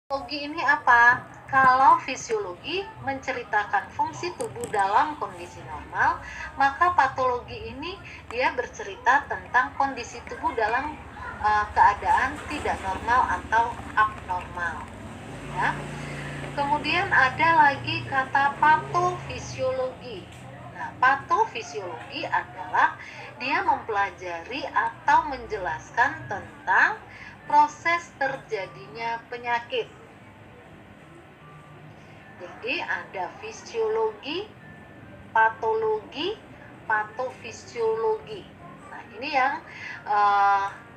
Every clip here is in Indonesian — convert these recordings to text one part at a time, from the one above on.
Fisiologi ini apa? Kalau fisiologi menceritakan fungsi tubuh dalam kondisi normal, maka patologi ini dia bercerita tentang kondisi tubuh dalam keadaan tidak normal atau abnormal. Ya. Kemudian ada lagi kata patofisiologi. Nah, patofisiologi adalah dia mempelajari atau menjelaskan tentang proses terjadinya penyakit. Jadi ada fisiologi, patologi, patofisiologi. Nah, ini yang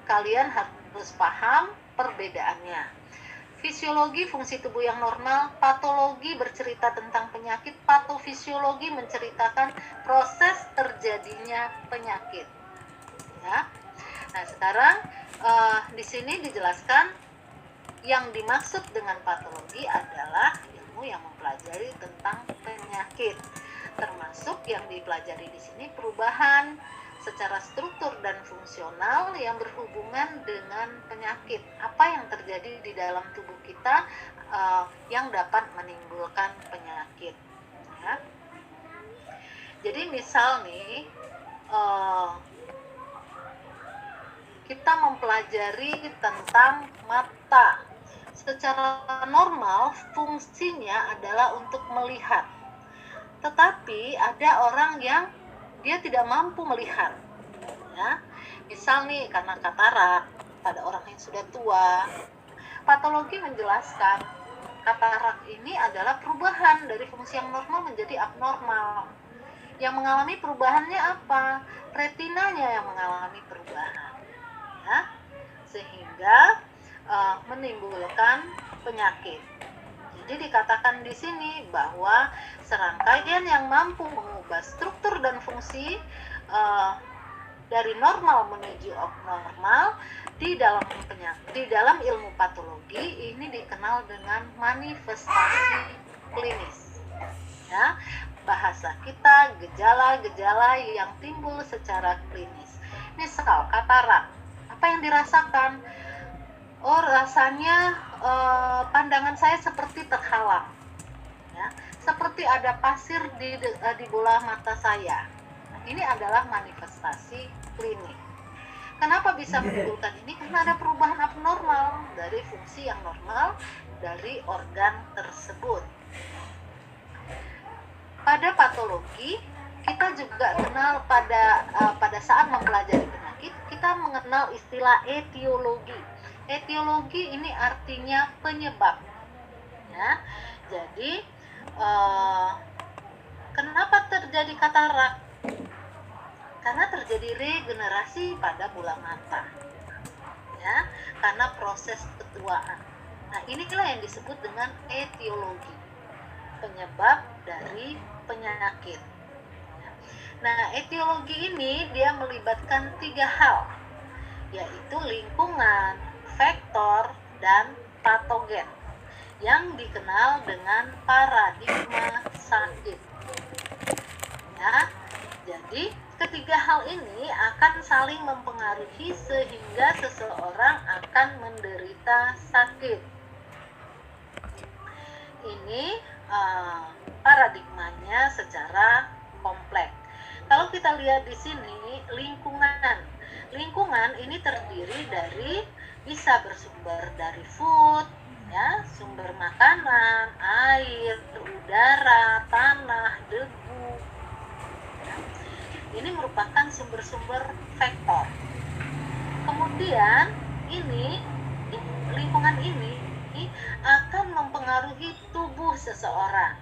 kalian harus paham perbedaannya. Fisiologi fungsi tubuh yang normal, patologi bercerita tentang penyakit, patofisiologi menceritakan proses terjadinya penyakit. Ya. Nah, sekarang di sini dijelaskan yang dimaksud dengan patologi adalah ilmu yang mempelajari tentang penyakit, termasuk yang dipelajari di sini perubahan secara struktur dan fungsional yang berhubungan dengan penyakit. Apa yang terjadi di dalam tubuh kita yang dapat menimbulkan penyakit. Ya. Jadi misal nih, kita mempelajari tentang mata. Secara normal fungsinya adalah untuk melihat. Tetapi ada orang yang dia tidak mampu melihat. Ya. Misal nih karena katarak pada orang yang sudah tua. Patologi menjelaskan katarak ini adalah perubahan dari fungsi yang normal menjadi abnormal. Yang mengalami perubahannya apa? Retinanya yang mengalami perubahan. Ya. Sehingga menimbulkan penyakit. Jadi dikatakan di sini bahwa serangkaian yang mampu mengubah struktur dan fungsi dari normal menuju abnormal di dalam ilmu patologi ini dikenal dengan manifestasi klinis. Ya, bahasa kita gejala-gejala yang timbul secara klinis. Misal katarak, apa yang dirasakan? Oh, rasanya pandangan saya seperti terhalang, ya, seperti ada pasir di bola mata saya. Nah, ini adalah manifestasi klinik. Kenapa bisa menimbulkan ini? Karena ada perubahan abnormal dari fungsi yang normal dari organ tersebut. Pada patologi kita juga kenal pada saat mempelajari penyakit kita mengenal istilah etiologi. Etiologi ini artinya penyebab. Ya, jadi kenapa terjadi katarak? Karena terjadi regenerasi pada bola mata. Ya, karena proses ketuaan. Nah, inilah yang disebut dengan etiologi, penyebab dari penyakit. Nah, etiologi ini dia melibatkan 3 hal, yaitu lingkungan, faktor, dan patogen yang dikenal dengan paradigma sakit. Ya, jadi ketiga hal ini akan saling mempengaruhi sehingga seseorang akan menderita sakit. Ini paradigmanya secara kompleks. Kalau kita lihat di sini lingkungan ini terdiri dari bisa bersumber dari food, ya, sumber makanan, air, udara, tanah, debu. Ini merupakan sumber-sumber faktor. Kemudian lingkungan ini akan mempengaruhi tubuh seseorang.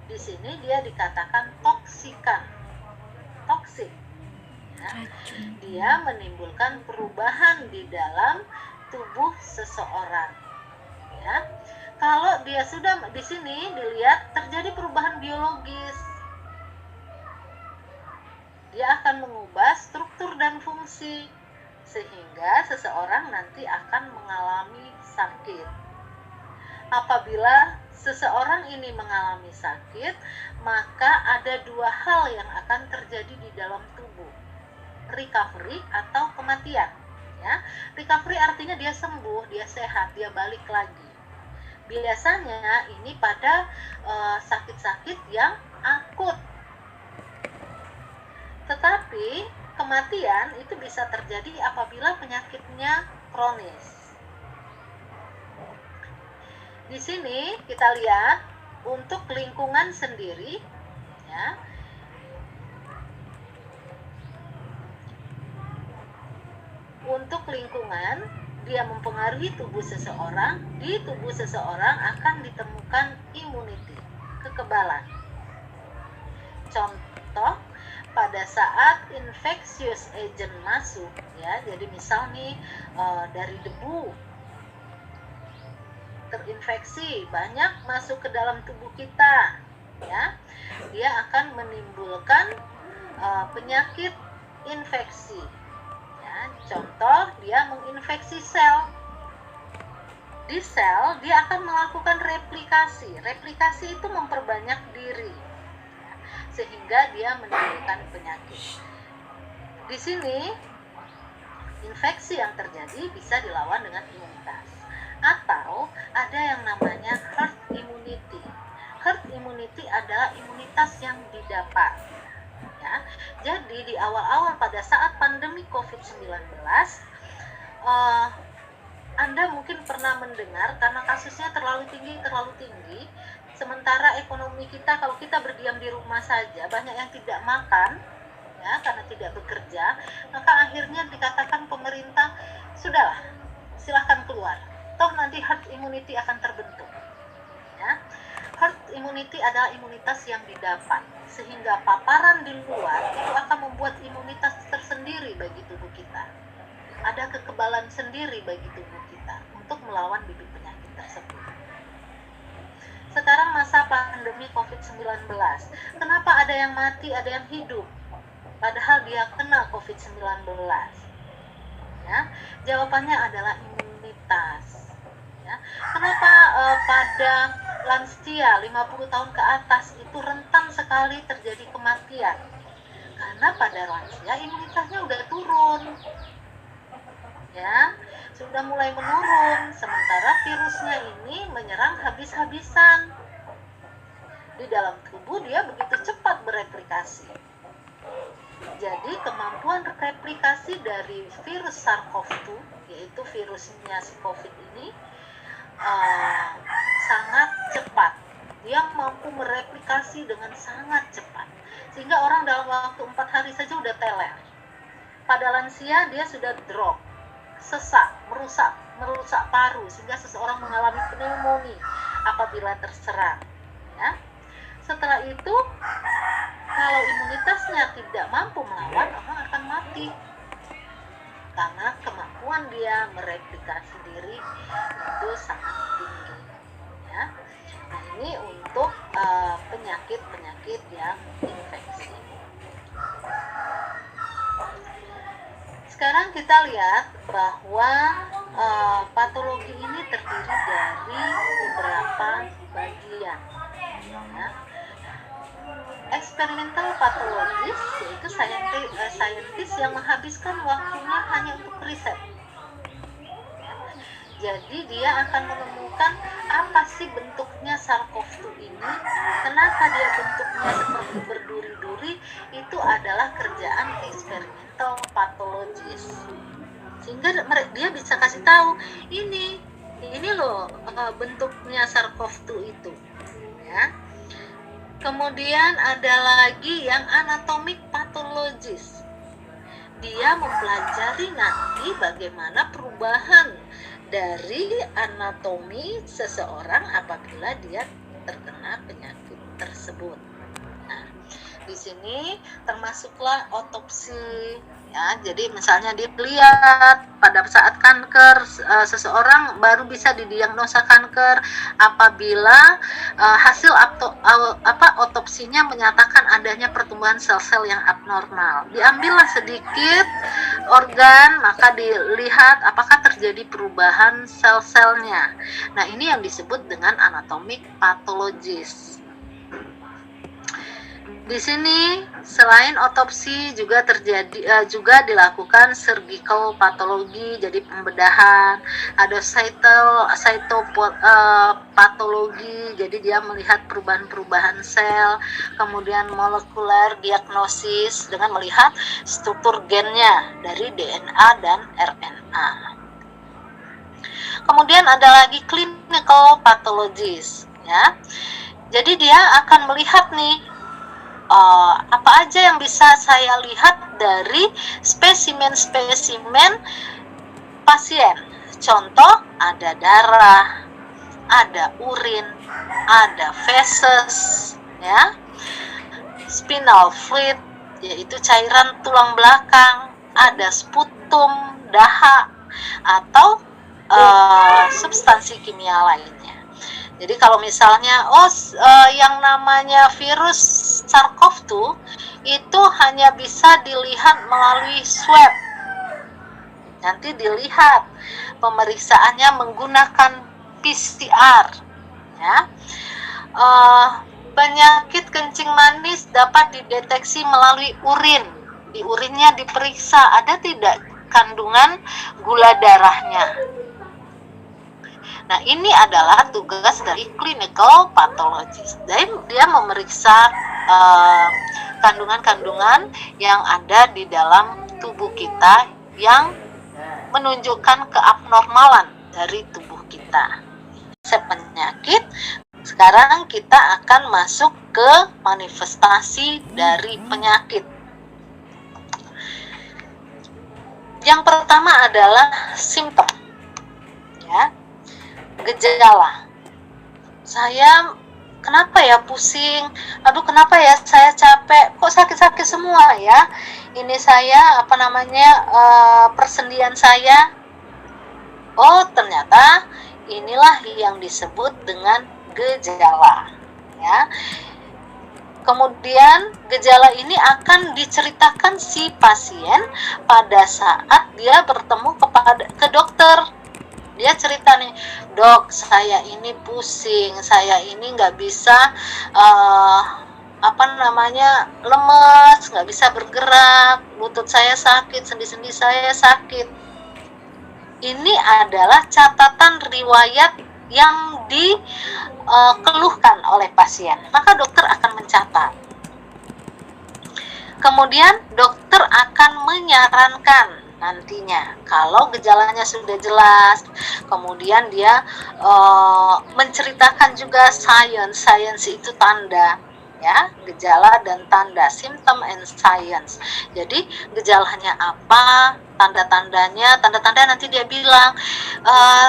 Di sini dia dikatakan toksik. Ya. Dia menimbulkan perubahan di dalam tubuh seseorang. Ya. Kalau dia sudah di sini dilihat terjadi perubahan biologis, dia akan mengubah struktur dan fungsi sehingga seseorang nanti akan mengalami sakit. Apabila seseorang ini mengalami sakit, maka ada 2 hal yang akan terjadi di dalam tubuh. Recovery atau kematian. Ya. Recovery artinya dia sembuh, dia sehat, dia balik lagi. Biasanya ini pada sakit-sakit yang akut. Tetapi kematian itu bisa terjadi apabila penyakitnya kronis. Di sini kita lihat untuk lingkungan sendiri, ya. Untuk lingkungan, dia mempengaruhi tubuh seseorang. Di tubuh seseorang akan ditemukan immunity, kekebalan. Contoh, pada saat infectious agent masuk, ya, jadi misal nih dari debu terinfeksi banyak masuk ke dalam tubuh kita, ya, dia akan menimbulkan penyakit infeksi. Ya, contoh, dia menginfeksi sel. Di sel dia akan melakukan replikasi. Replikasi itu memperbanyak diri, ya, sehingga dia menimbulkan penyakit. Di sini infeksi yang terjadi bisa dilawan dengan imunitas. Atau ada yang namanya herd immunity. Herd immunity adalah imunitas yang didapat. Ya, jadi di awal-awal pada saat pandemi COVID-19, Anda mungkin pernah mendengar karena kasusnya terlalu tinggi, sementara ekonomi kita, kalau kita berdiam di rumah saja, banyak yang tidak makan, ya, karena tidak bekerja, maka akhirnya dikatakan pemerintah, sudahlah, silahkan keluar, toh nanti herd immunity akan terbentuk. Ya. Herd immunity adalah imunitas yang didapat, sehingga paparan di luar itu akan membuat imunitas tersendiri bagi tubuh kita. Ada kekebalan sendiri bagi tubuh kita untuk melawan bibit penyakit tersebut. Sekarang masa pandemi COVID-19, kenapa ada yang mati, ada yang hidup, padahal dia kena COVID-19? Ya, jawabannya adalah imunitas. Ya. Kenapa pada lansia 50 tahun ke atas itu rentan sekali terjadi kematian? Karena pada lansia imunitasnya udah turun, ya, sudah mulai menurun, sementara virusnya ini menyerang habis-habisan. Di dalam tubuh dia begitu cepat bereplikasi. Jadi kemampuan replikasi dari virus SARS-CoV-2, yaitu virusnya si COVID ini, sangat cepat. Dia mampu mereplikasi dengan sangat cepat, sehingga orang dalam waktu 4 hari saja udah teler. Pada lansia dia sudah drop, sesak, merusak paru, sehingga seseorang mengalami pneumonia apabila terserang. Ya. Setelah itu, kalau imunitasnya tidak mampu melawan, orang akan mati. Karena kemampuan dia mereplikasi diri itu sangat tinggi. Ya. Nah, ini untuk penyakit-penyakit yang infeksi. Sekarang kita lihat bahwa patologi ini terdiri dari beberapa bagian. Ya. Eksperimental patologis yaitu saintis yang menghabiskan waktunya hanya untuk riset. Jadi dia akan menemukan apa sih bentuknya SARS-CoV-2 ini, kenapa dia bentuknya seperti berduri-duri, itu adalah kerjaan eksperimental patologis. Sehingga dia bisa kasih tahu, ini loh bentuknya SARS-CoV-2 itu. Ya. Kemudian ada lagi yang anatomik patologis. Dia mempelajari nanti bagaimana perubahan dari anatomi seseorang apabila dia terkena penyakit tersebut. Nah, di sini termasuklah otopsi. Ya, jadi misalnya dilihat pada saat kanker, seseorang baru bisa didiagnosa kanker apabila hasil otopsinya menyatakan adanya pertumbuhan sel-sel yang abnormal. Diambillah sedikit organ, maka dilihat apakah terjadi perubahan sel-selnya. Nah, ini yang disebut dengan anatomik patologis. Di sini selain otopsi juga juga dilakukan surgical patologi, jadi pembedahan, ada cytopatologi, jadi dia melihat perubahan-perubahan sel, kemudian molekuler diagnosis dengan melihat struktur gennya dari DNA dan RNA. Kemudian ada lagi clinical pathologist, ya. Jadi dia akan melihat nih apa aja yang bisa saya lihat dari spesimen-spesimen pasien. Contoh, ada darah, ada urin, ada feses, ya, spinal fluid, yaitu cairan tulang belakang, ada sputum, dahak, atau substansi kimia lainnya. Jadi kalau misalnya yang namanya virus SARS-CoV-2 itu hanya bisa dilihat melalui swab. Nanti dilihat pemeriksaannya menggunakan PCR, ya. Penyakit kencing manis dapat dideteksi melalui urin. Di urinnya diperiksa ada tidak kandungan gula darahnya. Nah, ini adalah tugas dari clinical pathologist. Jadi dia memeriksa kandungan-kandungan yang ada di dalam tubuh kita yang menunjukkan keabnormalan dari tubuh kita. Penyakit, sekarang kita akan masuk ke manifestasi dari penyakit. Yang pertama adalah simptom, ya. Gejala. Saya kenapa ya pusing? Aduh, kenapa ya saya capek? Kok sakit-sakit semua ya? Ini saya persendian saya. Oh, ternyata inilah yang disebut dengan gejala, ya. Kemudian gejala ini akan diceritakan si pasien pada saat dia bertemu ke dokter. Dia cerita nih, dok, saya ini pusing, saya ini nggak bisa lemes, nggak bisa bergerak, lutut saya sakit, sendi-sendi saya sakit. Ini adalah catatan riwayat yang dikeluhkan oleh pasien, maka dokter akan mencatat. Kemudian dokter akan menyarankan nantinya kalau gejalanya sudah jelas, kemudian dia menceritakan juga science itu tanda, ya, gejala dan tanda, symptom and science. Jadi gejalanya apa, tanda-tandanya nanti dia bilang,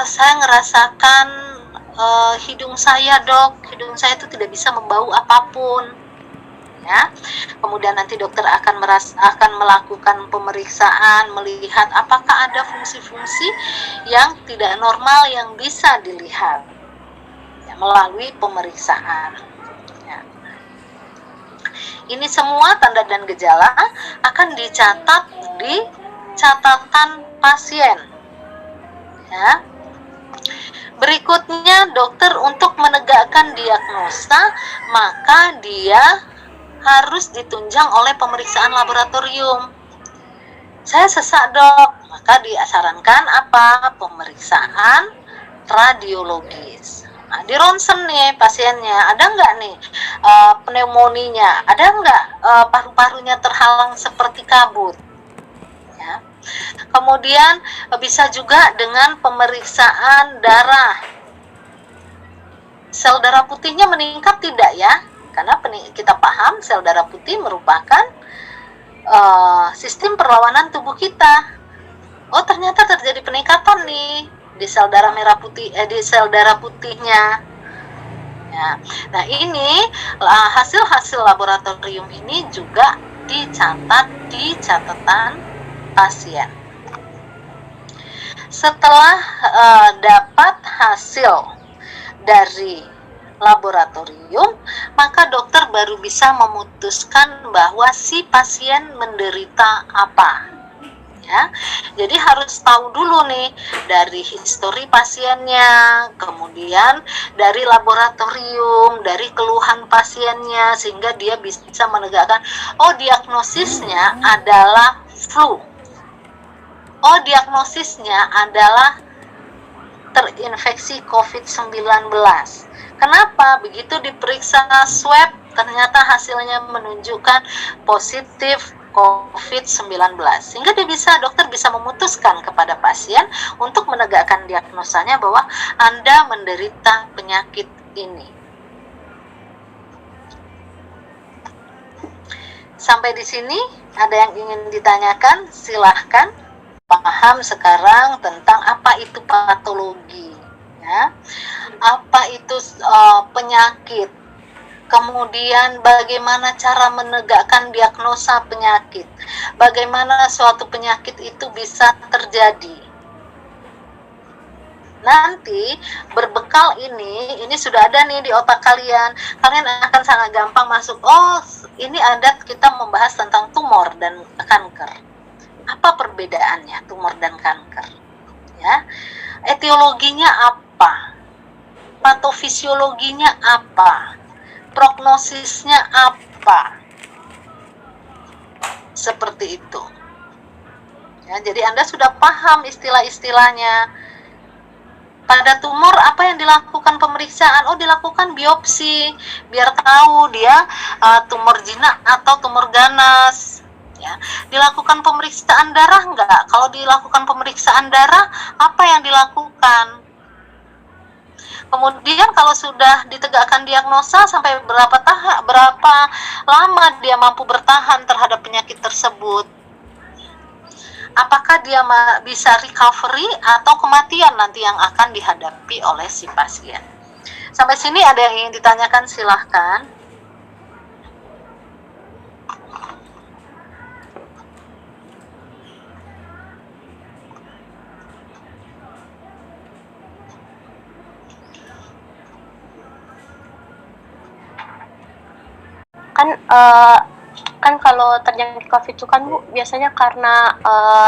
saya ngerasakan hidung saya, dok, hidung saya itu tidak bisa membau apapun, ya. Kemudian nanti dokter akan melakukan pemeriksaan, melihat apakah ada fungsi-fungsi yang tidak normal yang bisa dilihat, ya, melalui pemeriksaan, ya. Ini semua tanda dan gejala akan dicatat di catatan pasien, ya. Berikutnya, dokter untuk menegakkan diagnosa, maka dia harus ditunjang oleh pemeriksaan laboratorium. Saya sesak, dok, maka disarankan apa? Pemeriksaan radiologis. Nah, di ronsen nih pasiennya, ada nggak nih pneumonia, ada nggak paru-parunya terhalang seperti kabut, ya. Kemudian bisa juga dengan pemeriksaan darah. Sel darah putihnya meningkat tidak, ya? Karena kita paham sel darah putih merupakan sistem perlawanan tubuh kita. Oh, ternyata terjadi peningkatan nih di sel darah merah putih, di sel darah putihnya. Ya. Nah, ini hasil-hasil laboratorium ini juga dicatat di catatan pasien. Setelah dapat hasil dari laboratorium, maka dokter baru bisa memutuskan bahwa si pasien menderita apa, ya. Jadi harus tahu dulu nih dari histori pasiennya, kemudian dari laboratorium, dari keluhan pasiennya, sehingga dia bisa menegakkan, oh diagnosisnya adalah flu, oh diagnosisnya adalah terinfeksi COVID-19. Kenapa? Begitu diperiksa swab, ternyata hasilnya menunjukkan positif COVID-19. Sehingga dokter bisa memutuskan kepada pasien untuk menegakkan diagnosanya bahwa Anda menderita penyakit ini. Sampai di sini ada yang ingin ditanyakan? Silahkan. Paham sekarang tentang apa itu patologi, ya, apa itu penyakit, kemudian bagaimana cara menegakkan diagnosa penyakit, bagaimana suatu penyakit itu bisa terjadi. Nanti berbekal ini sudah ada nih di otak kalian akan sangat gampang masuk, oh ini ada kita membahas tentang tumor dan kanker. Apa perbedaannya tumor dan kanker? Ya, etiologinya apa? Patofisiologinya apa? Prognosisnya apa? Seperti itu. Ya, jadi Anda sudah paham istilah-istilahnya. Pada tumor apa yang dilakukan pemeriksaan? Oh, dilakukan biopsi biar tahu dia tumor jinak atau tumor ganas. Ya, dilakukan pemeriksaan darah enggak? Kalau dilakukan pemeriksaan darah, apa yang dilakukan? Kemudian kalau sudah ditegakkan diagnosa, sampai berapa lama dia mampu bertahan terhadap penyakit tersebut? Apakah dia bisa recovery atau kematian nanti yang akan dihadapi oleh si pasien? Sampai sini ada yang ingin ditanyakan, silahkan. Kan kalau terjangkit COVID itu kan Bu biasanya karena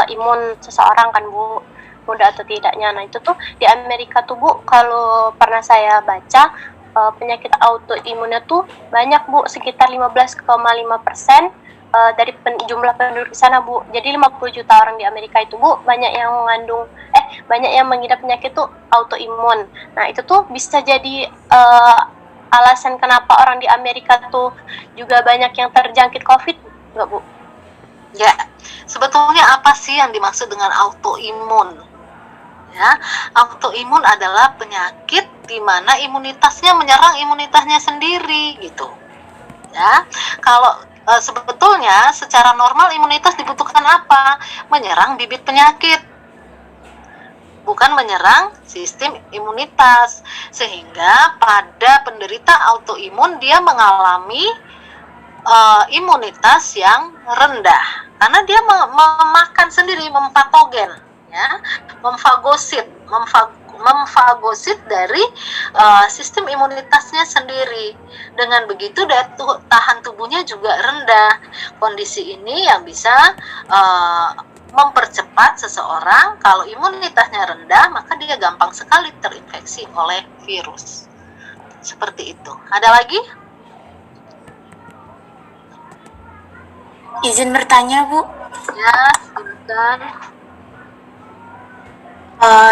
imun seseorang kan Bu, mudah atau tidaknya. Nah itu tuh di Amerika tuh Bu, kalau pernah saya baca penyakit autoimunnya tuh banyak Bu, sekitar 15,5% dari jumlah penduduk di sana Bu. Jadi 50 juta orang di Amerika itu Bu banyak yang mengidap penyakit tuh autoimun. Nah itu tuh bisa jadi alasan kenapa orang di Amerika tuh juga banyak yang terjangkit COVID, nggak Bu? Ya, sebetulnya apa sih yang dimaksud dengan autoimun? Ya, autoimun adalah penyakit di mana imunitasnya menyerang imunitasnya sendiri, gitu. Ya, kalau sebetulnya secara normal imunitas dibutuhkan apa? Menyerang bibit penyakit, bukan menyerang sistem imunitas, sehingga pada penderita autoimun dia mengalami imunitas yang rendah karena dia memakan sendiri, mempatogen, ya, memfagosit dari sistem imunitasnya sendiri. Dengan begitu daya tahan tubuhnya juga rendah. Kondisi ini yang bisa mempercepat seseorang. Kalau imunitasnya rendah, maka dia gampang sekali terinfeksi oleh virus. Seperti itu. Ada lagi? Izin bertanya, Bu. Ya, silakan.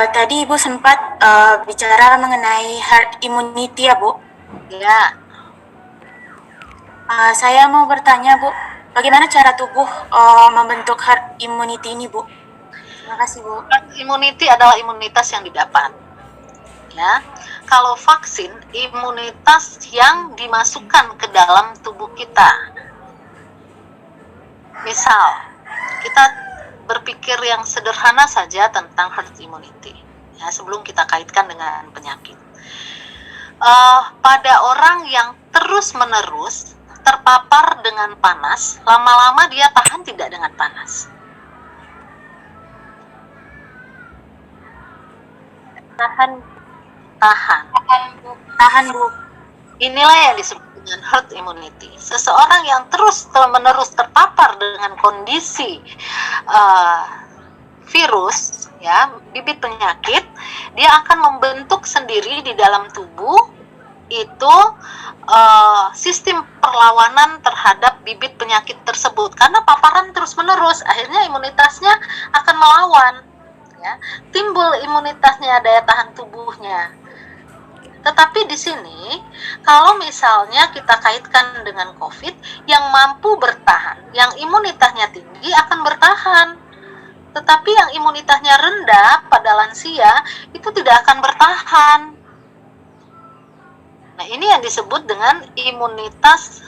Tadi Ibu sempat bicara mengenai herd immunity ya, Bu? Ya. Saya mau bertanya, Bu. Bagaimana cara tubuh membentuk herd immunity ini, Bu? Terima kasih, Bu. Herd immunity adalah imunitas yang didapat. Ya, kalau vaksin, imunitas yang dimasukkan ke dalam tubuh kita. Misal, kita berpikir yang sederhana saja tentang herd immunity. Ya, sebelum kita kaitkan dengan penyakit. Pada orang yang terus-menerus terpapar dengan panas, lama-lama dia tahan tidak dengan panas? Tahan, Bu. Inilah yang disebut dengan herd immunity. Seseorang yang terus-menerus terpapar dengan kondisi virus, ya, bibit penyakit, dia akan membentuk sendiri di dalam tubuh itu sistem perlawanan terhadap bibit penyakit tersebut, karena paparan terus-menerus, akhirnya imunitasnya akan melawan, ya, timbul imunitasnya, daya tahan tubuhnya. Tetapi di sini, kalau misalnya kita kaitkan dengan COVID, yang mampu bertahan, yang imunitasnya tinggi akan bertahan. Tetapi yang imunitasnya rendah pada lansia, itu tidak akan bertahan. Nah, ini yang disebut dengan imunitas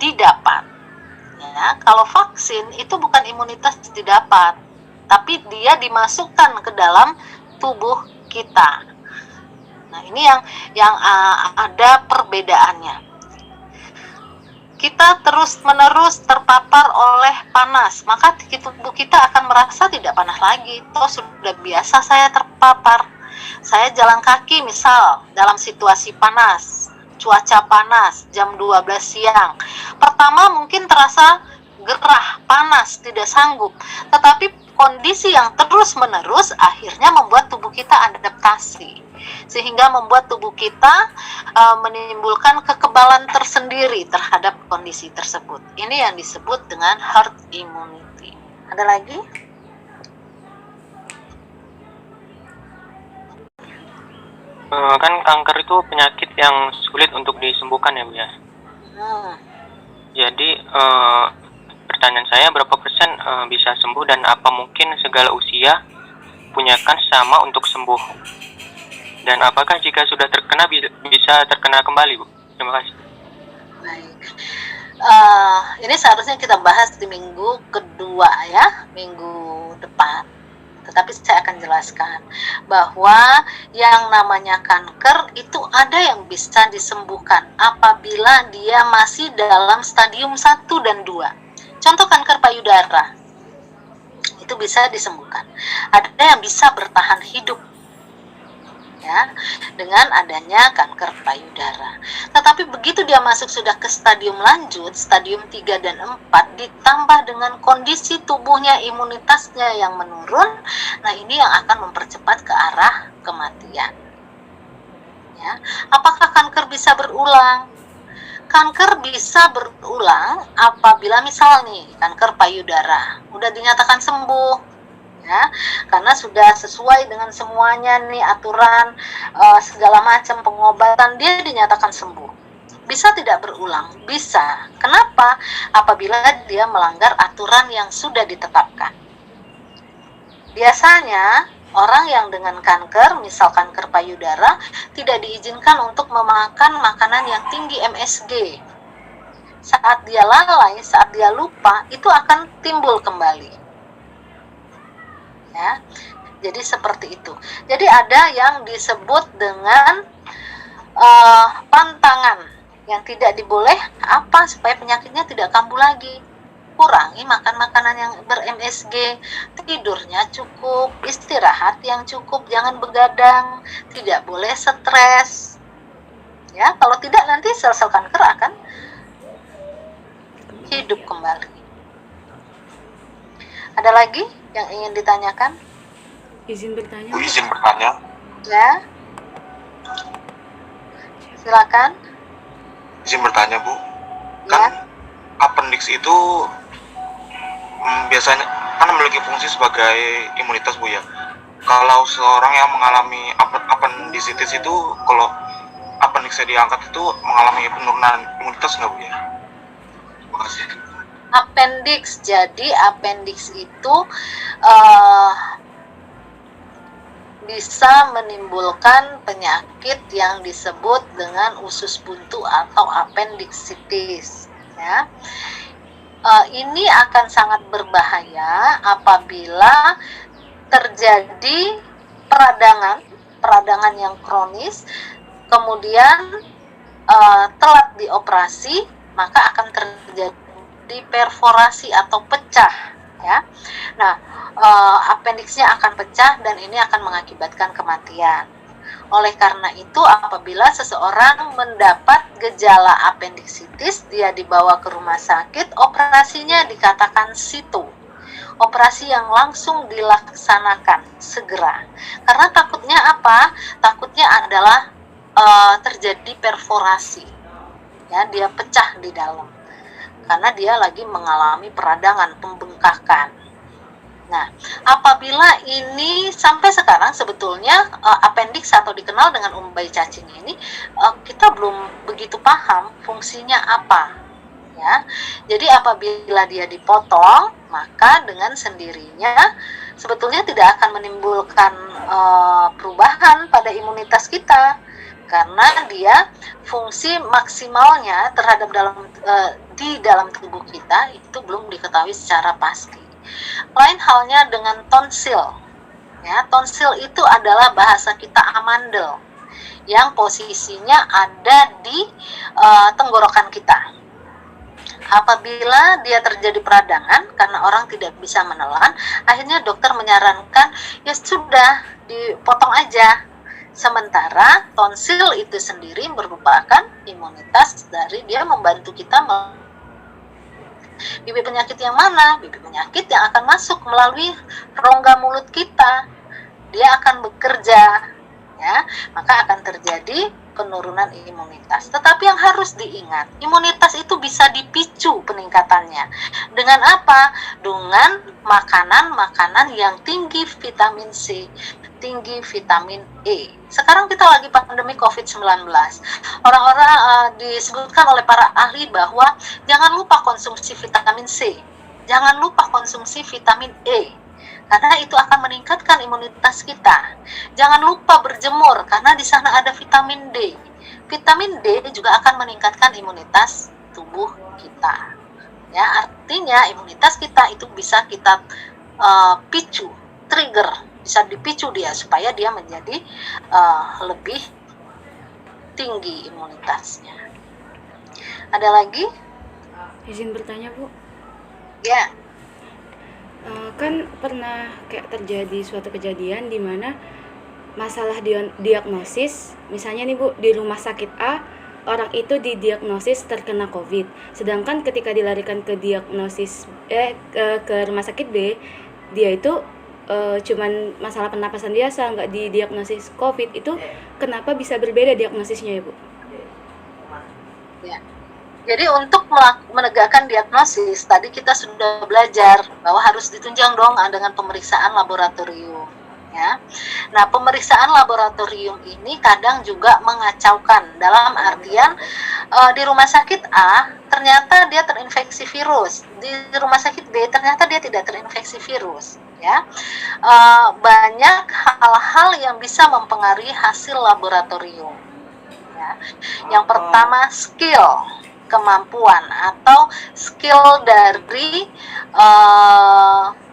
didapat. Ya, kalau vaksin itu bukan imunitas didapat, tapi dia dimasukkan ke dalam tubuh kita. Nah, ini yang ada perbedaannya. Kita terus-menerus terpapar oleh panas, maka tubuh kita akan merasa tidak panas lagi. Toh sudah biasa saya terpapar. Saya jalan kaki misal dalam situasi panas, cuaca panas, jam 12 siang. Pertama mungkin terasa gerah, panas, tidak sanggup. Tetapi kondisi yang terus-menerus akhirnya membuat tubuh kita adaptasi, sehingga membuat tubuh kita menimbulkan kekebalan tersendiri terhadap kondisi tersebut. Ini yang disebut dengan herd immunity. Ada lagi? Kan kanker itu penyakit yang sulit untuk disembuhkan ya Bu ya. Jadi pertanyaan saya, berapa persen bisa sembuh, dan apa mungkin segala usia punya kans sama untuk sembuh? Dan apakah jika sudah terkena bisa terkena kembali Bu? Terima kasih. Baik. Ini seharusnya kita bahas di minggu kedua ya, minggu depan. Tetapi saya akan jelaskan bahwa yang namanya kanker itu ada yang bisa disembuhkan apabila dia masih dalam stadium 1 dan 2. Contoh kanker payudara, itu bisa disembuhkan. Ada yang bisa bertahan hidup, ya, dengan adanya kanker payudara. Tetapi begitu dia masuk sudah ke stadium lanjut, stadium 3 dan 4, ditambah dengan kondisi tubuhnya, imunitasnya yang menurun, nah ini yang akan mempercepat ke arah kematian. Ya. Apakah kanker bisa berulang? Kanker bisa berulang apabila misal nih kanker payudara udah dinyatakan sembuh, ya, karena sudah sesuai dengan semuanya nih aturan segala macam pengobatan, dia dinyatakan sembuh. Bisa tidak berulang? Bisa. Kenapa? Apabila dia melanggar aturan yang sudah ditetapkan. Biasanya orang yang dengan kanker, misal kanker payudara, tidak diizinkan untuk memakan makanan yang tinggi MSG. Saat dia lalai, saat dia lupa, itu akan timbul kembali. Ya, jadi seperti itu. Jadi ada yang disebut dengan pantangan yang tidak diboleh, apa, supaya penyakitnya tidak kambuh lagi. Kurangi makan makanan yang ber-MSG, tidurnya cukup, istirahat yang cukup, jangan begadang, tidak boleh stres. Ya, kalau tidak nanti sel-sel kanker akan hidup kembali. Ada lagi yang ingin ditanyakan? Izin bertanya. Bu, izin bertanya. Ya. Silakan. Izin bertanya, Bu. Ya. Kan appendix itu biasanya kan memiliki fungsi sebagai imunitas, Bu ya. Kalau seorang yang mengalami appendicitis itu, kalau appendixnya diangkat itu mengalami penurunan imunitas nggak, Bu ya? Terima kasih. Appendix, jadi appendix itu bisa menimbulkan penyakit yang disebut dengan usus buntu atau appendicitis, ya. Ini akan sangat berbahaya apabila terjadi peradangan yang kronis, kemudian telat dioperasi, maka akan terjadi perforasi atau pecah, ya. Nah, appendixnya akan pecah dan ini akan mengakibatkan kematian. Oleh karena itu, apabila seseorang mendapat gejala appendicitis, dia dibawa ke rumah sakit, operasinya dikatakan situ. operasi yang langsung dilaksanakan segera. Karena takutnya apa? Takutnya adalah terjadi perforasi, ya, dia pecah di dalam karena dia lagi mengalami peradangan, pembengkakan. Nah, apabila ini sampai sekarang sebetulnya appendix atau dikenal dengan umbai cacing ini kita belum begitu paham fungsinya apa, ya. Jadi apabila dia dipotong, maka dengan sendirinya sebetulnya tidak akan menimbulkan perubahan pada imunitas kita, karena dia fungsi maksimalnya terhadap di dalam tubuh kita itu belum diketahui secara pasti. Lain halnya dengan tonsil, ya. Tonsil itu adalah bahasa kita amandel yang posisinya ada di tenggorokan kita. Apabila dia terjadi peradangan karena orang tidak bisa menelan, akhirnya dokter menyarankan ya sudah dipotong aja. Sementara tonsil itu sendiri merupakan imunitas dari dia membantu kita bibit penyakit yang mana? Bibit penyakit yang akan masuk melalui rongga mulut kita. Dia akan bekerja, ya, maka akan terjadi penurunan imunitas. Tetapi yang harus diingat, imunitas itu bisa dipicu peningkatannya. Dengan apa? Dengan makanan-makanan yang tinggi vitamin C, tinggi vitamin E. Sekarang kita lagi pandemi COVID-19. Orang-orang disebutkan oleh para ahli bahwa jangan lupa konsumsi vitamin C, jangan lupa konsumsi vitamin E, karena itu akan meningkatkan imunitas kita. Jangan lupa berjemur, karena di sana ada vitamin D. Vitamin D juga akan meningkatkan imunitas tubuh kita. Ya, artinya imunitas kita itu bisa kita picu, trigger, bisa dipicu dia supaya dia menjadi lebih tinggi imunitasnya. Ada lagi? Izin bertanya, Bu. Ya. Kan pernah kayak terjadi suatu kejadian di mana masalah diagnosis, misalnya nih Bu, di rumah sakit A orang itu didiagnosis terkena COVID, sedangkan ketika dilarikan ke diagnosis ke rumah sakit B, dia itu cuman masalah pernapasan biasa, nggak didiagnosis COVID. Itu kenapa bisa berbeda diagnosisnya ya Bu? Ya. Jadi untuk menegakkan diagnosis, tadi kita sudah belajar bahwa harus ditunjang dong dengan pemeriksaan laboratorium. Ya. Nah, pemeriksaan laboratorium ini kadang juga mengacaukan, dalam artian di rumah sakit A ternyata dia terinfeksi virus, di rumah sakit B ternyata dia tidak terinfeksi virus. Ya, banyak hal-hal yang bisa mempengaruhi hasil laboratorium. Ya. Yang pertama, skill, kemampuan atau skill dari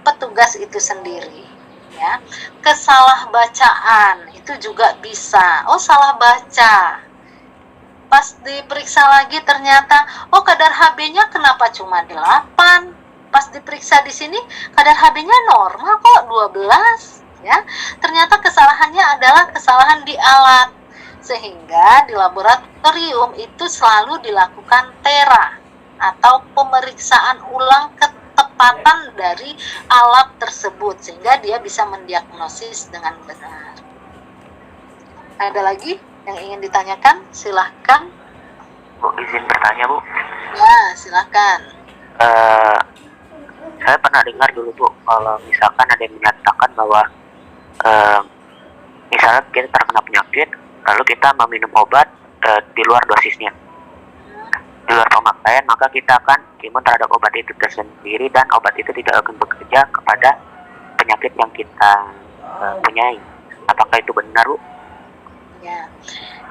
petugas itu sendiri. Ya, kesalahbacaan itu juga bisa. Oh, salah baca. Pas diperiksa lagi ternyata, oh kadar HB-nya kenapa cuma 8? Pas diperiksa di sini kadar HB-nya normal kok 12. Ya, ternyata kesalahannya adalah kesalahan di alat. Sehingga di laboratorium itu selalu dilakukan tera atau pemeriksaan ulang ketepatan dari alat tersebut sehingga dia bisa mendiagnosis dengan benar. Ada lagi yang ingin ditanyakan? Silahkan. Bu, izin bertanya Bu. Ya, silahkan. Saya pernah dengar dulu Bu, kalau misalkan ada yang menyatakan bahwa misalnya kita terkena penyakit, lalu kita meminum obat di luar dosisnya, di luar pemakaian, maka kita akan imun terhadap obat itu tersendiri dan obat itu tidak akan bekerja kepada penyakit yang kita punyai. Apakah itu benar Bu? Ya,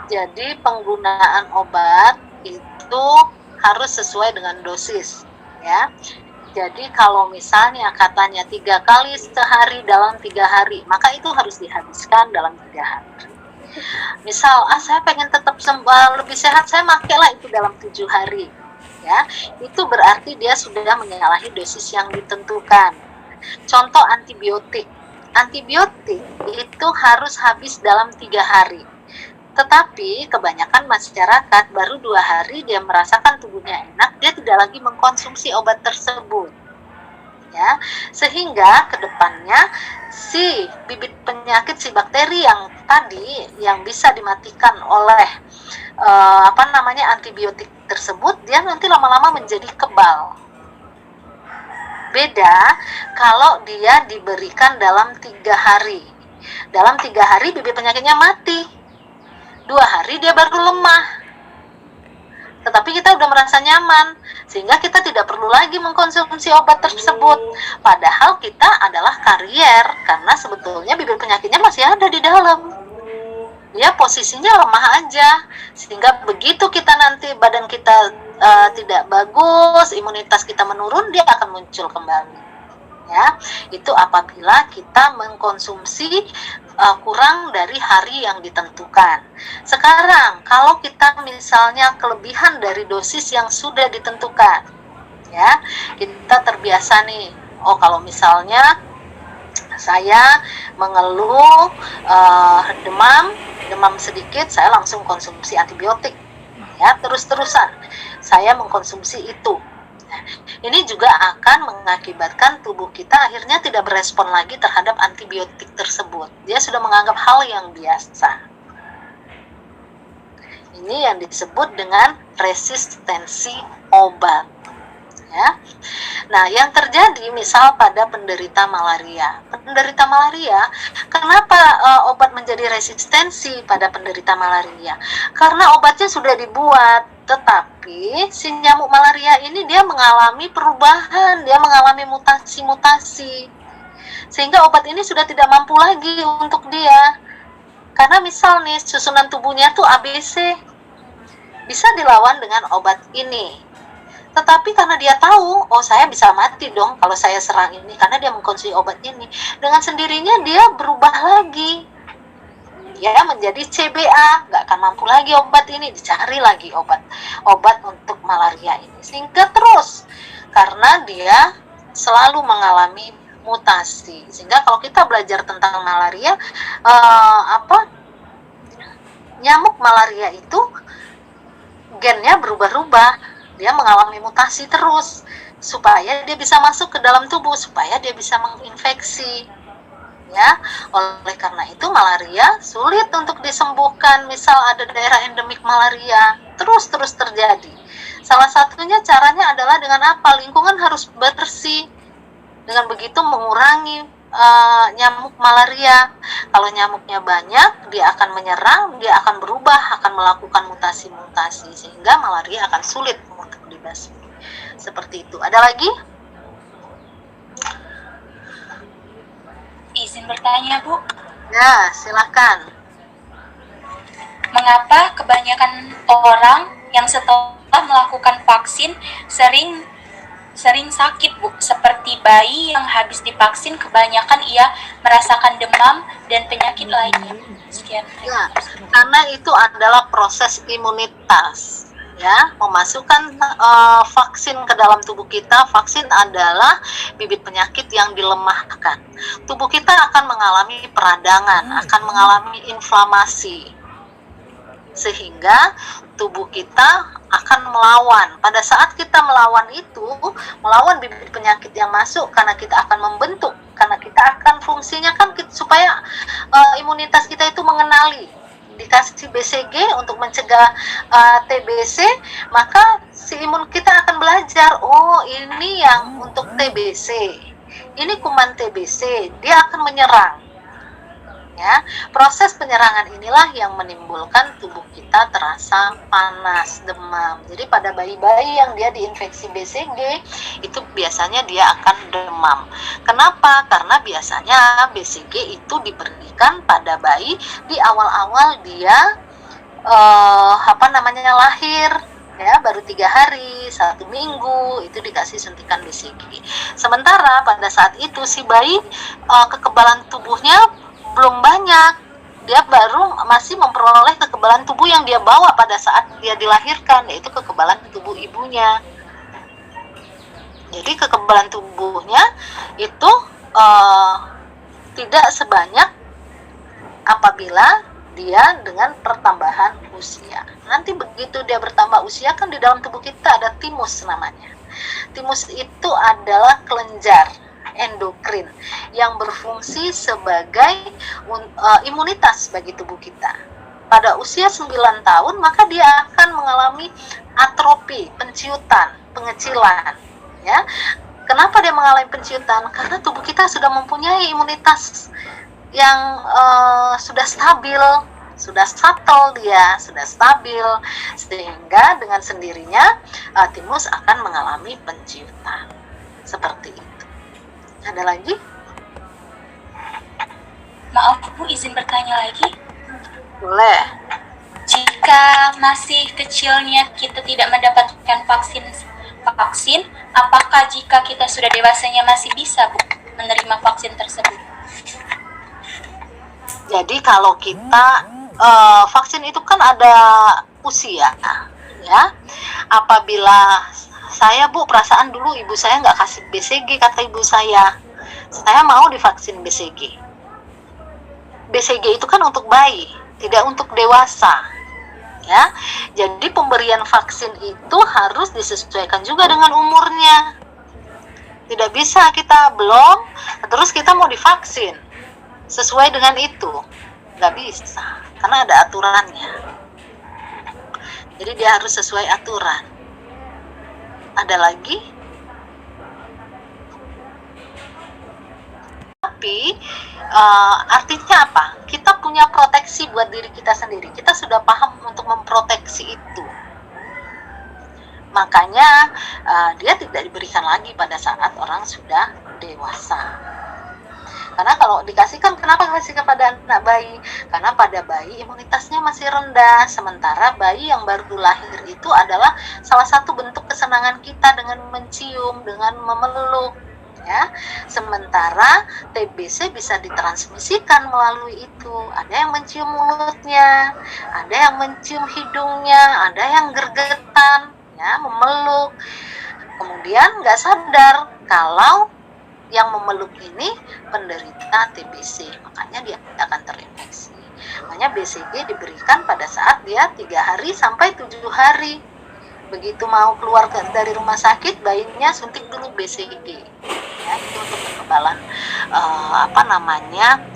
jadi penggunaan obat itu harus sesuai dengan dosis, ya. Jadi kalau misalnya katanya 3 kali sehari dalam 3 hari, maka itu harus dihabiskan dalam 3 hari. Misal, saya pengen tetap lebih sehat, saya makailah itu dalam 7 hari. Ya, itu berarti dia sudah menyalahi dosis yang ditentukan. Contoh antibiotik. Antibiotik itu harus habis dalam 3 hari. Tetapi kebanyakan masyarakat baru 2 hari dia merasakan tubuhnya enak, dia tidak lagi mengkonsumsi obat tersebut. ya, sehingga kedepannya si bibit penyakit, si bakteri yang tadi yang bisa dimatikan oleh antibiotik tersebut, dia nanti lama-lama menjadi kebal. Beda kalau dia diberikan dalam 3 hari. Dalam 3 hari bibit penyakitnya mati, 2 hari dia baru lemah. Tetapi kita udah merasa nyaman, sehingga kita tidak perlu lagi mengkonsumsi obat tersebut. Padahal kita adalah karier, karena sebetulnya bibit penyakitnya masih ada di dalam. Dia posisinya lemah aja, sehingga begitu kita nanti badan kita tidak bagus, imunitas kita menurun, dia akan muncul kembali. Ya, itu apabila kita mengkonsumsi kurang dari hari yang ditentukan. Sekarang kalau kita misalnya kelebihan dari dosis yang sudah ditentukan, ya, kita terbiasa nih, kalau misalnya saya mengeluh demam sedikit, saya langsung konsumsi antibiotik, ya, terus-terusan saya mengkonsumsi itu. Ini juga akan mengakibatkan tubuh kita akhirnya tidak berespon lagi terhadap antibiotik tersebut. Dia sudah menganggap hal yang biasa. Ini yang disebut dengan resistensi obat. Ya. Nah, yang terjadi misal pada penderita malaria. Penderita malaria, kenapa obat menjadi resistensi pada penderita malaria? Karena obatnya sudah dibuat, tetapi si nyamuk malaria ini dia mengalami perubahan, dia mengalami mutasi-mutasi. Sehingga obat ini sudah tidak mampu lagi untuk dia. Karena misal nih susunan tubuhnya tuh ABC, bisa dilawan dengan obat ini. Tetapi karena dia tahu, saya bisa mati dong kalau saya serang ini, karena dia mengkonsumsi obat ini. Dengan sendirinya dia berubah lagi, ya, menjadi CBA, nggak akan mampu lagi obat ini, dicari lagi obat untuk malaria ini. Sehingga terus, karena dia selalu mengalami mutasi. Sehingga kalau kita belajar tentang malaria, nyamuk malaria itu gennya berubah-ubah. Dia mengalami mutasi terus supaya dia bisa masuk ke dalam tubuh, supaya dia bisa menginfeksi. Ya, oleh karena itu malaria sulit untuk disembuhkan. Misal ada daerah endemik malaria, terus terjadi. Salah satunya caranya adalah dengan apa? Lingkungan harus bersih. Dengan begitu mengurangi nyamuk malaria. Kalau nyamuknya banyak, dia akan menyerang, dia akan berubah, akan melakukan mutasi-mutasi, sehingga malaria akan sulit untuk dibasmi. Seperti itu. Ada lagi? Izin bertanya, Bu. Ya, silakan. Mengapa kebanyakan orang yang setelah melakukan vaksin sering sakit, Bu? Seperti bayi yang habis divaksin, kebanyakan ia merasakan demam dan penyakit lainnya. Sekian. Ya, karena itu adalah proses imunitas. Ya, memasukkan vaksin ke dalam tubuh kita. Vaksin adalah bibit penyakit yang dilemahkan. Tubuh kita akan mengalami peradangan, akan mengalami inflamasi, sehingga tubuh kita akan melawan. Pada saat kita melawan itu, melawan bibit penyakit yang masuk, karena kita akan membentuk, karena kita akan fungsinya kan supaya imunitas kita itu mengenali. Dikasih BCG untuk mencegah TBC, maka si imun kita akan belajar, ini yang untuk TBC, ini kuman TBC, dia akan menyerang. Ya, proses penyerangan inilah yang menimbulkan tubuh kita terasa panas, demam. Jadi pada bayi-bayi yang dia diinfeksi BCG, itu biasanya dia akan demam. Kenapa? Karena biasanya BCG itu diberikan pada bayi di awal-awal dia lahir, ya, baru 3 hari, 1 minggu itu dikasih suntikan BCG. Sementara pada saat itu si bayi kekebalan tubuhnya belum banyak, dia baru masih memperoleh kekebalan tubuh yang dia bawa pada saat dia dilahirkan, yaitu kekebalan tubuh ibunya. Jadi kekebalan tubuhnya itu tidak sebanyak apabila dia dengan pertambahan usia. Nanti begitu dia bertambah usia, kan di dalam tubuh kita ada timus namanya. Timus itu adalah kelenjar endokrin yang berfungsi sebagai imunitas bagi tubuh kita. Pada usia 9 tahun maka dia akan mengalami atrofi, penciutan, pengecilan, ya. Kenapa dia mengalami penciutan? Karena tubuh kita sudah mempunyai imunitas yang sudah stabil, sudah subtle, dia sudah stabil, sehingga dengan sendirinya timus akan mengalami penciutan seperti itu. Ada lagi? Maaf Bu, izin bertanya lagi. Boleh. Jika masih kecilnya kita tidak mendapatkan vaksin, apakah jika kita sudah dewasanya masih bisa Bu menerima vaksin tersebut? Jadi kalau kita vaksin itu kan ada usia, ya. Apabila saya Bu, perasaan dulu ibu saya nggak kasih BCG, kata ibu saya mau divaksin BCG. BCG itu kan untuk bayi, tidak untuk dewasa, ya. Jadi pemberian vaksin itu harus disesuaikan juga dengan umurnya. Tidak bisa kita belum, terus kita mau divaksin sesuai dengan itu, nggak bisa, karena ada aturannya. Jadi dia harus sesuai aturan. Ada lagi? Tapi artinya apa? Kita punya proteksi buat diri kita sendiri. Kita sudah paham untuk memproteksi itu. Makanya dia tidak diberikan lagi pada saat orang sudah dewasa. Karena kalau dikasihkan, kenapa kasih kepada anak bayi? Karena pada bayi imunitasnya masih rendah, sementara bayi yang baru lahir itu adalah salah satu bentuk kesenangan kita dengan mencium, dengan memeluk, ya. Sementara TBC bisa ditransmisikan melalui itu. Ada yang mencium mulutnya, ada yang mencium hidungnya, ada yang gergetan, ya, memeluk. Kemudian nggak sadar kalau yang memeluk ini penderita TBC, makanya dia akan terinfeksi. Makanya BCG diberikan pada saat dia 3 hari sampai 7 hari. Begitu mau keluar dari rumah sakit, bayinya suntik dulu BCG, ya, itu untuk kekebalan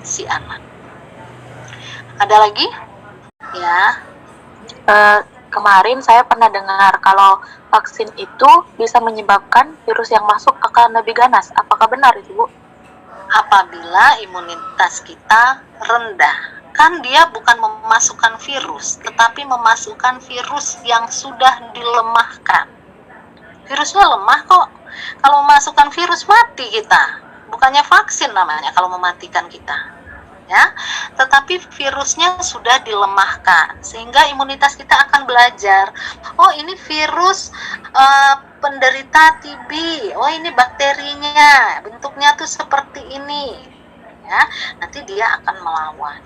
si anak. Ada lagi? Ya. Kemarin saya pernah dengar kalau vaksin itu bisa menyebabkan virus yang masuk akan lebih ganas. Apakah benar itu, Bu? Apabila imunitas kita rendah, kan dia bukan memasukkan virus, tetapi memasukkan virus yang sudah dilemahkan. Virusnya lemah kok. Kalau memasukkan virus mati kita. Bukannya vaksin namanya kalau mematikan kita. Ya, tetapi virusnya sudah dilemahkan sehingga imunitas kita akan belajar, oh ini virus penderita TB, oh ini bakterinya bentuknya tuh seperti ini, ya, nanti dia akan melawan,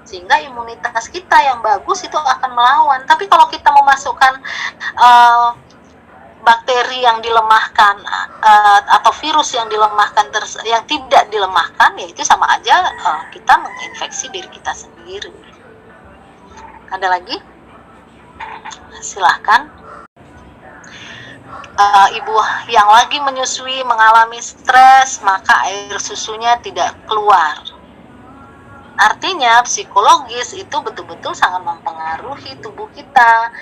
sehingga imunitas kita yang bagus itu akan melawan. Tapi kalau kita memasukkan bakteri yang dilemahkan atau virus yang dilemahkan yang tidak dilemahkan, ya itu sama aja kita menginfeksi diri kita sendiri. Ada lagi? Silahkan. Ibu yang lagi menyusui mengalami stres, maka air susunya tidak keluar. Artinya psikologis itu betul-betul sangat mempengaruhi tubuh kita.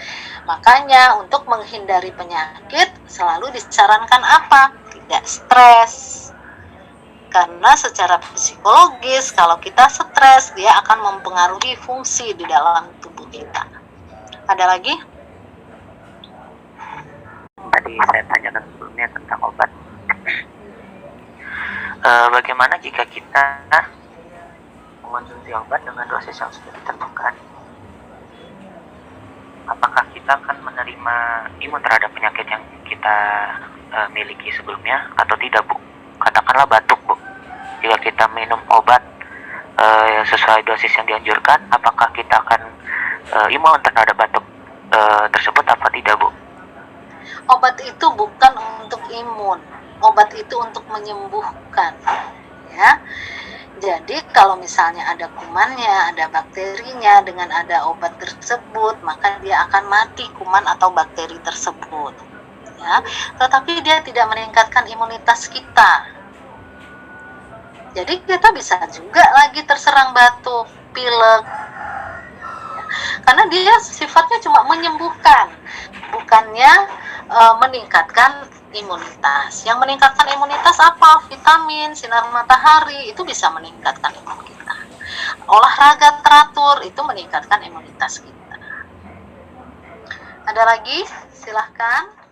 Makanya untuk menghindari penyakit selalu disarankan apa? Tidak stres. Karena secara psikologis kalau kita stres, dia akan mempengaruhi fungsi di dalam tubuh kita. Ada lagi? Tadi saya tanyakan sebelumnya tentang obat. Bagaimana jika kita mengonsumsi obat dengan dosis yang sudah ditentukan? Apakah kita akan menerima imun terhadap penyakit yang kita miliki sebelumnya atau tidak, Bu? Katakanlah batuk, Bu. Jika kita minum obat sesuai dosis yang dianjurkan, apakah kita akan imun terhadap batuk tersebut apa tidak, Bu? Obat itu bukan untuk imun, obat itu untuk menyembuhkan, ya. Jadi kalau misalnya ada kumannya, ada bakterinya, dengan ada obat tersebut, maka dia akan mati kuman atau bakteri tersebut. ya, tetapi dia tidak meningkatkan imunitas kita. Jadi kita bisa juga lagi terserang batuk, pilek, karena dia sifatnya cuma menyembuhkan, bukannya meningkatkan imunitas. Yang meningkatkan imunitas apa? Vitamin, sinar matahari, itu bisa meningkatkan imun kita. Olahraga teratur itu meningkatkan imunitas kita. Ada lagi? Silahkan.